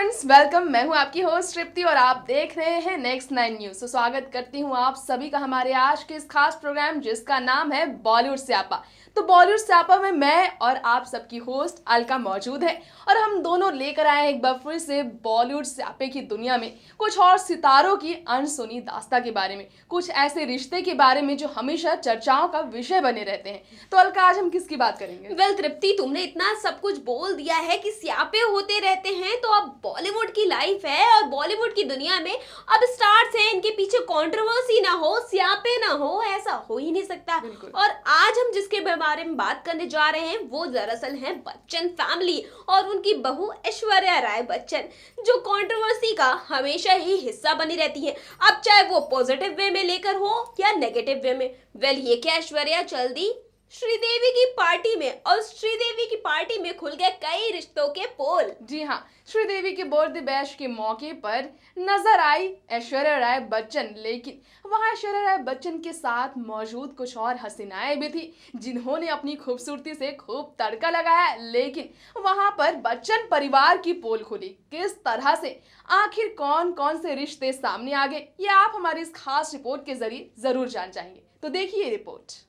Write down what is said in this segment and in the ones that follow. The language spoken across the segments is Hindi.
Friends, welcome. मैं हूं आपकी होस्ट तृप्ति और आप देख रहे हैं नेक्स्ट 9 न्यूज। तो स्वागत करती हूं आप सभी का हमारे आज के इस खास प्रोग्राम जिसका नाम है बॉलीवुड स्यापा। तो बॉलीवुड स्यापा में मैं और आप सबकी होस्ट अलका मौजूद है और हम दोनों लेकर आए एक बार फिर से बॉलीवुड स्यापे की दुनिया में कुछ और सितारों की अनसुनी दास्तां के बारे में, कुछ ऐसे रिश्ते के बारे में जो हमेशा चर्चाओं का विषय बने रहते हैं। तो अलका, आज हम किसकी बात करेंगे? वेल तृप्ति, तुमने इतना सब कुछ बोल दिया है कि स्यापे होते रहते हैं, तो अब बॉलीवुड की लाइफ है और बॉलीवुड की दुनिया में अब स्टार्स हैं, इनके पीछे कंट्रोवर्सी ना हो, स्यापे ना हो, ऐसा हो ही नहीं सकता। और आज हम जिसके बारे में बात करने जा रहे हैं वो दरअसल है बच्चन फैमिली और उनकी बहू ऐश्वर्या राय बच्चन, जो कंट्रोवर्सी का हमेशा ही हिस्सा बनी रहती है, अब चाहे वो पॉजिटिव वे में लेकर हो या नेगेटिव वे में। वेल, ये क्या ऐश्वर्या चल दी श्रीदेवी की पार्टी में और श्रीदेवी की पार्टी में खुल गए कई रिश्तों के पोल। जी हाँ, श्रीदेवी के बर्थडे बैश के मौके पर नजर आई ऐश्वर्या राय बच्चन, लेकिन वहां ऐश्वर्या राय बच्चन के साथ मौजूद कुछ और हसीनाएं भी थी जिन्होंने अपनी खूबसूरती से खूब तड़का लगाया। लेकिन वहां पर बच्चन परिवार की पोल खुली किस तरह से, आखिर कौन कौन से रिश्ते सामने आ गए, ये आप हमारी इस खास रिपोर्ट के जरिए जरूर जान जाएंगे। तो देखिए रिपोर्ट।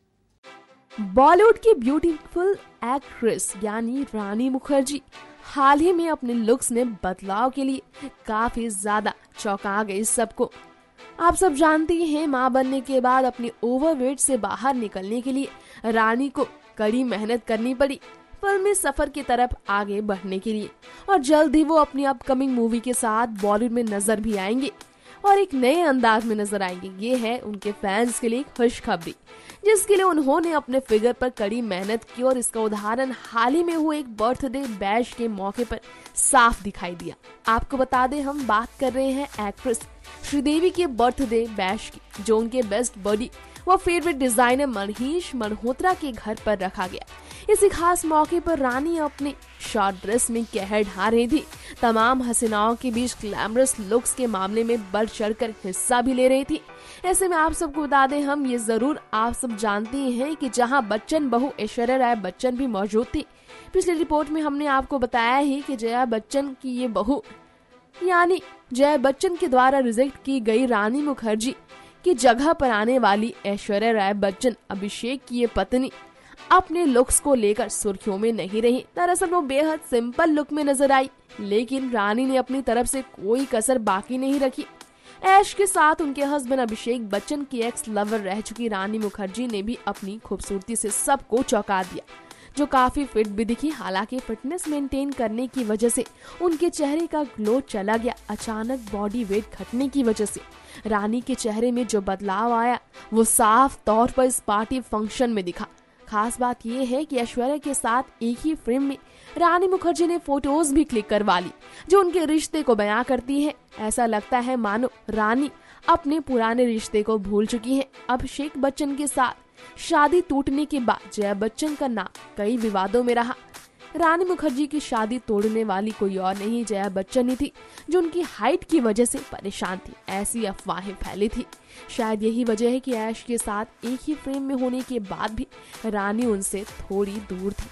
बॉलीवुड की ब्यूटीफुल एक्ट्रेस यानी रानी मुखर्जी हाल ही में अपने लुक्स में बदलाव के लिए काफी ज्यादा चौंका गई सबको। आप सब जानते हैं, मां बनने के बाद अपने ओवरवेट से बाहर निकलने के लिए रानी को कड़ी मेहनत करनी पड़ी फिल्मी सफर की तरफ आगे बढ़ने के लिए, और जल्द ही वो अपनी अपकमिंग मूवी के साथ बॉलीवुड में नजर भी आएंगे और एक नए अंदाज में नजर आएंगे। ये है उनके फैंस के लिए खुशखबरी, जिसके लिए उन्होंने अपने फिगर पर कड़ी मेहनत की और इसका उदाहरण हाल ही में हुए एक बर्थडे बैश के मौके पर साफ दिखाई दिया। आपको बता दें, हम बात कर रहे हैं एक्ट्रेस श्रीदेवी के बर्थडे बैश की, जो उनके बेस्ट बडी व फेवरेट डिजाइनर मनीष मल्होत्रा के घर पर रखा गया। इसी खास मौके पर रानी अपने शॉर्ट ड्रेस में कहर ढा रही थी। तमाम हसीनाओं के बीच ग्लैमरस लुक्स के मामले में बढ़ चढ़कर हिस्सा भी ले रही थी। ऐसे में आप सबको बता दें, हम ये जरूर आप सब जानते हैं कि जहां बच्चन बहू ऐश्वर्या राय बच्चन भी मौजूद थी। पिछली रिपोर्ट में हमने आपको बताया है कि जया बच्चन की ये बहू यानी जया बच्चन के द्वारा रिजेक्ट की गई रानी मुखर्जी की जगह पर आने वाली ऐश्वर्या राय बच्चन, अभिषेक की ये पत्नी, अपने लुक्स को लेकर सुर्खियों में नहीं रही। दरअसल वो बेहद सिंपल लुक में नजर आई, लेकिन रानी ने अपनी तरफ से कोई कसर बाकी नहीं रखी। ऐश के साथ उनके हस्बैंड अभिषेक बच्चन की एक्स लवर रह चुकी रानी मुखर्जी ने भी अपनी खूबसूरती से सबको चौंका दिया, जो काफी फिट भी दिखी। हालांकि फिटनेस मेंटेन करने की वजह से उनके चेहरे का ग्लो चला गया। अचानक बॉडी वेट घटने की वजह से रानी के चेहरे में जो बदलाव आया वो साफ तौर पर इस पार्टी फंक्शन में दिखा। खास बात यह है कि ऐश्वर्या के साथ एक ही फ्रेम में रानी मुखर्जी ने फोटोज भी क्लिक करवा ली, जो उनके रिश्ते को बयां करती है। ऐसा लगता है मानो रानी अपने पुराने रिश्ते को भूल चुकी हैं। अभिषेक बच्चन के साथ शादी टूटने के बाद जया बच्चन का नाम कई विवादों में रहा। रानी मुखर्जी की शादी तोड़ने वाली कोई और नहीं, जया बच्चन ही थी, जो उनकी हाइट की वजह से परेशान थी। ऐसी अफवाहें फैली थी। शायद यही वजह है कि ऐश के साथ एक ही फ्रेम में होने के बाद भी रानी उनसे थोड़ी दूर थी।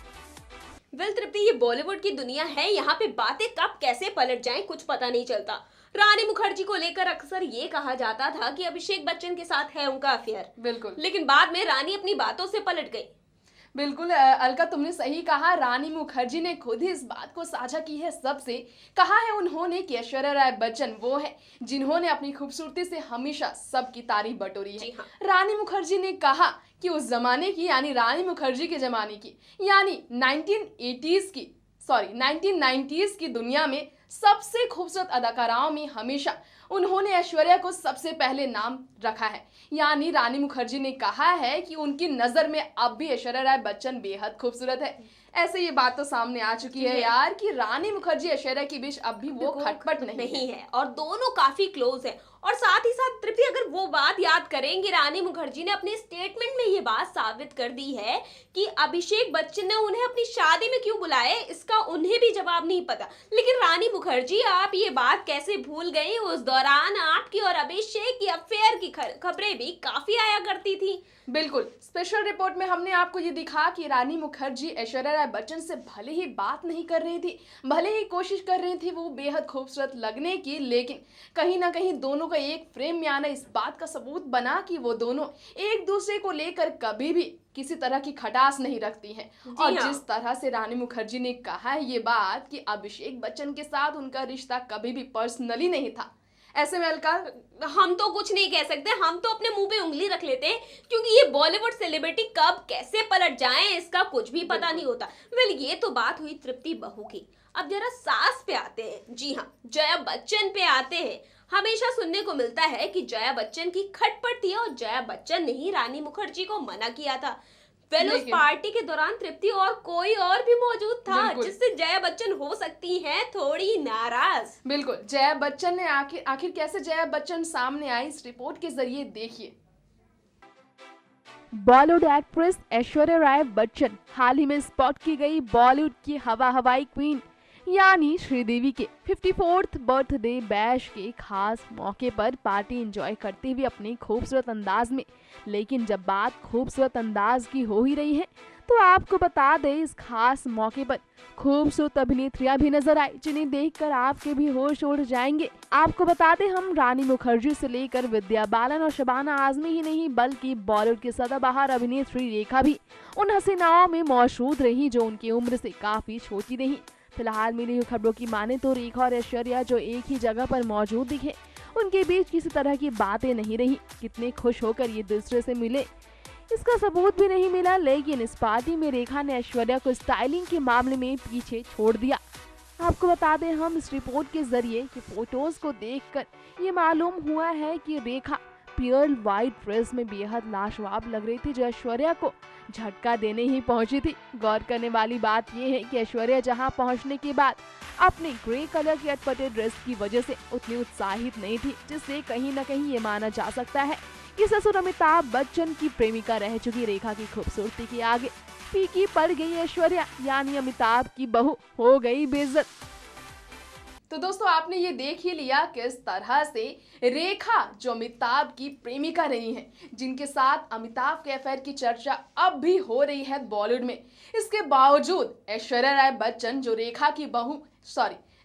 वेल तृप्ति, ये बॉलीवुड की दुनिया है, यहाँ पे बातें कब कैसे पलट जाएं कुछ पता नहीं चलता। रानी मुखर्जी को लेकर अक्सर ये कहा जाता था कि अभिषेक बच्चन के साथ है उनका अफेयर, बिल्कुल, लेकिन बाद में रानी अपनी बातों से पलट गई। बिल्कुल अलका, तुमने सही कहा। रानी मुखर्जी ने खुद ही इस बात को साझा की है सबसे। कहा है उन्होंने कि ऐश्वर्या राय बच्चन वो है जिन्होंने अपनी खूबसूरती से हमेशा सबकी तारीफ बटोरी है। हाँ। रानी मुखर्जी ने कहा कि उस जमाने की यानी रानी मुखर्जी के जमाने की यानी 1990s की दुनिया में सबसे खूबसूरत अदाकाराओं में हमेशा उन्होंने ऐश्वर्या को सबसे पहले नाम रखा है। यानी रानी मुखर्जी ने कहा है कि उनकी नजर में अब भी ऐश्वर्या राय बच्चन बेहद खूबसूरत है। ऐसे ये बात तो सामने आ चुकी है यार कि रानी मुखर्जी ऐश्वर्या के बीच अब भी वो खटपट नहीं है और दोनों काफी क्लोज है और साथ ही साथ तृप्ति अगर वो बात याद करेंगे, रानी मुखर्जी ने अपने स्टेटमेंट में ये बात साबित कर दी है कि अभिषेक बच्चन ने उन्हें अपनी शादी में क्यों बुलाया, इसका उन्हें भी जवाब नहीं पता। लेकिन रानी मुखर्जी, आप ये बात कैसे भूल गई? उस दौरान आपकी और अभिषेक की अफेयर की खबरें भी काफी आया करती थी। बिल्कुल, स्पेशल रिपोर्ट में हमने आपको ये दिखा कि रानी मुखर्जी ऐश्वर्या राय बच्चन से भले ही बात नहीं कर रही थी, भले ही कोशिश कर रही थी वो बेहद खूबसूरत लगने की, लेकिन कहीं ना कहीं दोनों का एक फ्रेम में आना इस बात का सबूत बना कि वो दोनों एक दूसरे को लेकर कभी भी किसी तरह की खटास नहीं रखती हैं। और हाँ। जिस तरह से रानी मुखर्जी ने कहा है ये बात कि अभिषेक बच्चन के साथ उनका रिश्ता कभी भी पर्सनली नहीं था, ऐसे में अलका हम तो कुछ नहीं कह सकते, हम तो अपने मुंह पे उंगली रख लेते हैं, क्योंकि ये बॉलीवुड सेलिब्रिटी कब कैसे पलट जाएं इसका कुछ भी पता नहीं होता। वेल, ये तो बात हुई तृप्ति बहू की। अब जरा सास पे आते हैं। जी हाँ, जया बच्चन पे आते हैं। हमेशा सुनने को मिलता है कि जया बच्चन की खटपट थी और जया बच्चन ने ही रानी मुखर्जी को मना किया था। वेल, उस पार्टी के दौरान तृप्ति और कोई और भी मौजूद था, जिससे जया बच्चन हो सकती हैं थोड़ी नाराज। बिल्कुल, जया बच्चन ने आखिर कैसे जया बच्चन सामने आई, इस रिपोर्ट के जरिए देखिए। बॉलीवुड एक्ट्रेस ऐश्वर्या राय बच्चन हाल ही में स्पॉट की गई बॉलीवुड की हवाई क्वीन यानी श्रीदेवी के 54th बर्थडे बैश के खास मौके पर पार्टी एंजॉय करते हुए अपने खूबसूरत अंदाज में। लेकिन जब बात खूबसूरत अंदाज की हो ही रही है तो आपको बता दें, इस खास मौके पर खूबसूरत अभिनेत्रियां भी नजर आई, जिन्हें देखकर आपके भी होश उड़ जाएंगे। आपको बता दें, हम रानी मुखर्जी से लेकर विद्या बालन और शबाना आजमी ही नहीं बल्कि बॉलीवुड की सदाबहार अभिनेत्री रेखा भी उन हसीनाओं में मौजूद रही जो उनकी उम्र से काफी छोटी रही। फिलहाल मिली हुई खबरों की माने तो रेखा और ऐश्वर्या जो एक ही जगह पर मौजूद दिखे, उनके बीच किसी तरह की बातें नहीं रही। कितने खुश होकर ये दूसरे से मिले इसका सबूत भी नहीं मिला, लेकिन इस पार्टी में रेखा ने ऐश्वर्या को स्टाइलिंग के मामले में पीछे छोड़ दिया। आपको बता दें हम इस रिपोर्ट के जरिए कि फोटोज को देखकर ये मालूम हुआ है कि रेखा प्योर व्हाइट ड्रेस में बेहद लाजवाब लग रही थी, जो ऐश्वर्या को झटका देने ही पहुंची थी। गौर करने वाली बात यह है कि ऐश्वर्या जहां पहुंचने के बाद अपने ग्रे कलर की अटपटे ड्रेस की वजह से उतनी उत्साहित नहीं थी, जिससे कहीं न कहीं ये माना जा सकता है कि ससुर अमिताभ बच्चन की प्रेमिका रह चुकी रेखा की खूबसूरती के आगे फीकी पड़ गई ऐश्वर्या, यानी अमिताभ की बहू हो गई बेइज्जत। तो दोस्तों, आपने ये देख ही लिया किस तरह से रेखा जो अमिताभ की प्रेमिका रही हैं, जिनके साथ अमिताभ के अफेयर की चर्चा अब भी हो रही है बॉलीवुड में, इसके बावजूद ऐश्वर्या राय बच्चन जो रेखा की बहू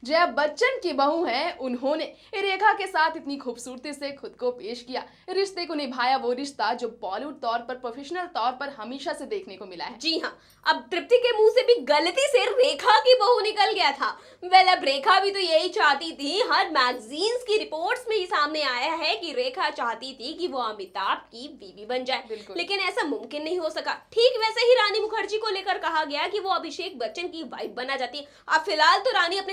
जया बच्चन की बहू हैं, उन्होंने रेखा के साथ इतनी खूबसूरती से खुद को पेश किया, रिश्ते को निभाया, वो रिश्ता जो बॉलीवुड तौर पर, प्रोफेशनल तौर पर हमेशा से देखने को मिला है। जी हाँ, अब तृप्ति के मुंह से भी गलती से रेखा की बहू निकल गया था। वेल, अब रेखा भी तो यही चाहती थी। हर मैगजीन्स की रिपोर्ट्स में ही सामने आया है कि रेखा चाहती थी कि वो अमिताभ की बीवी बन जाए, लेकिन ऐसा मुमकिन नहीं हो सका। ठीक वैसे ही रानी मुखर्जी को लेकर कहा गया कि वो अभिषेक बच्चन की वाइफ बना जाती। अब फिलहाल तो रानी अपने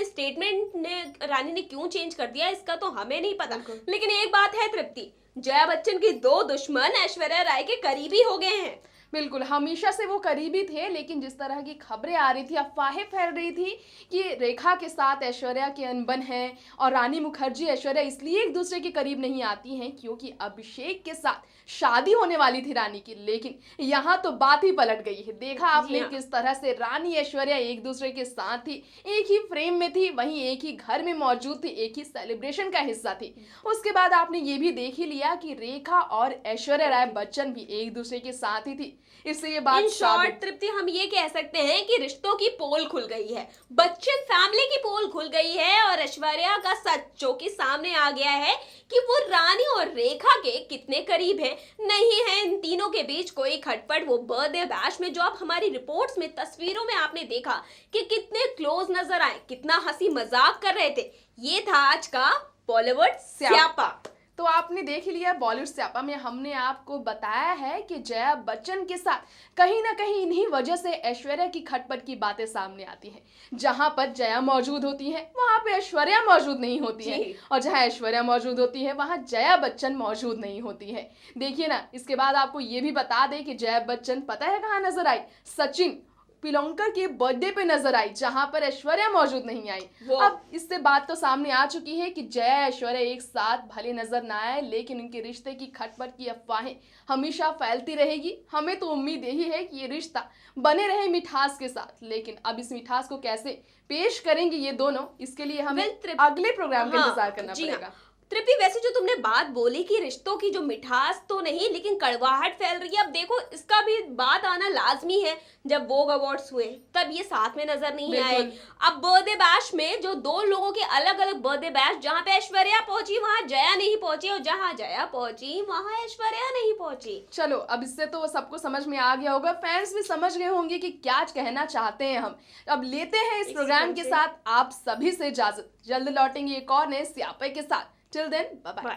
रानी ने क्यों चेंज कर दिया इसका तो हमें नहीं पता, लेकिन एक बात है तृप्ति, जया बच्चन की दो दुश्मन ऐश्वर्या राय के करीबी हो गए हैं। बिल्कुल, हमेशा से वो करीबी थे, लेकिन जिस तरह की खबरें आ रही थी, अफवाहें फैल रही थी कि रेखा के साथ ऐश्वर्या के अनबन है और रानी मुखर्जी ऐश्वर्या इसलिए एक दूसरे के करीब नहीं आती हैं क्योंकि अभिषेक के साथ शादी होने वाली थी रानी की। लेकिन यहाँ तो बात ही पलट गई है। देखा आपने किस तरह से रानी ऐश्वर्या एक दूसरे के साथ थी, एक ही फ्रेम में थी, वहीं एक ही घर में मौजूद थी, एक ही सेलिब्रेशन का हिस्सा थी। उसके बाद आपने ये भी देख ही लिया कि रेखा और ऐश्वर्या राय बच्चन भी एक दूसरे के साथ ही थी। इससे ये बात शॉर्ट तृप्ति हम ये कह सकते हैं कि रिश्तों की पोल खुल गई है, बच्चन फैमिली की पोल खुल गई है और ऐश्वर्या का सच जो कि सामने आ गया है कि वो रानी और रेखा के कितने करीब है। नहीं है इन तीनों के बीच कोई खटपट। वो बर्थडे बैश में जो आप हमारी रिपोर्ट्स में, तस्वीरों में आपने देखा कि कितने क्लोज नजर आए, कितना हंसी मजाक कर रहे थे, ये था आज का बॉलीवुड स्यापा। तो आपने देख ही लिया, बॉलीवुड स्यापा में हमने आपको बताया है कि जया बच्चन के साथ कहीं ना कहीं इन्हीं वजह से ऐश्वर्या की खटपट की बातें सामने आती हैं। जहां पर जया मौजूद होती है वहां पे ऐश्वर्या मौजूद नहीं होती है, और जहां ऐश्वर्या मौजूद होती है वहां जया बच्चन मौजूद नहीं होती है। देखिए ना, इसके बाद आपको ये भी बता दें कि जया बच्चन पता है कहाँ नजर आई? सचिन पिलंकर के बर्थडे पे नजर आई, जहां पर ऐश्वर्या मौजूद नहीं आई। अब इससे बात तो सामने आ चुकी है कि जया ऐश्वर्या एक साथ भले नजर ना आए, लेकिन उनके रिश्ते की खटपट की अफवाहें हमेशा फैलती रहेगी। हमें तो उम्मीद यही है कि ये रिश्ता बने रहे मिठास के साथ, लेकिन अब इस मिठास को कैसे पेश करेंगे ये दोनों, इसके लिए हमें अगले प्रोग्राम का इंतजार करना पड़ेगा। तृप्ति, वैसे जो तुमने बात बोली कि रिश्तों की जो मिठास तो नहीं लेकिन कड़वाहट फैल रही है, अब देखो इसका भी बात आना लाजमी है। जब वोग अवार्ड्स हुए तब ये साथ में नजर नहीं आए। अब बर्थडे बैश में जो दो लोगों के अलग अलग बर्थडे बैश, जहां पे ऐश्वर्या पहुंची वहां जया नहीं पहुंची, और जहां जया पहुंची वहां ऐश्वर्या नहीं पहुंची। चलो, अब इससे तो सबको समझ में आ गया होगा, फैंस भी समझ गए होंगे कि क्या कहना चाहते हैं हम। अब लेते हैं इस प्रोग्राम के साथ आप सभी से इजाजत। जल्द लौटेंगे एक और नए स्यापे के साथ। Till then, bye-bye. Bye.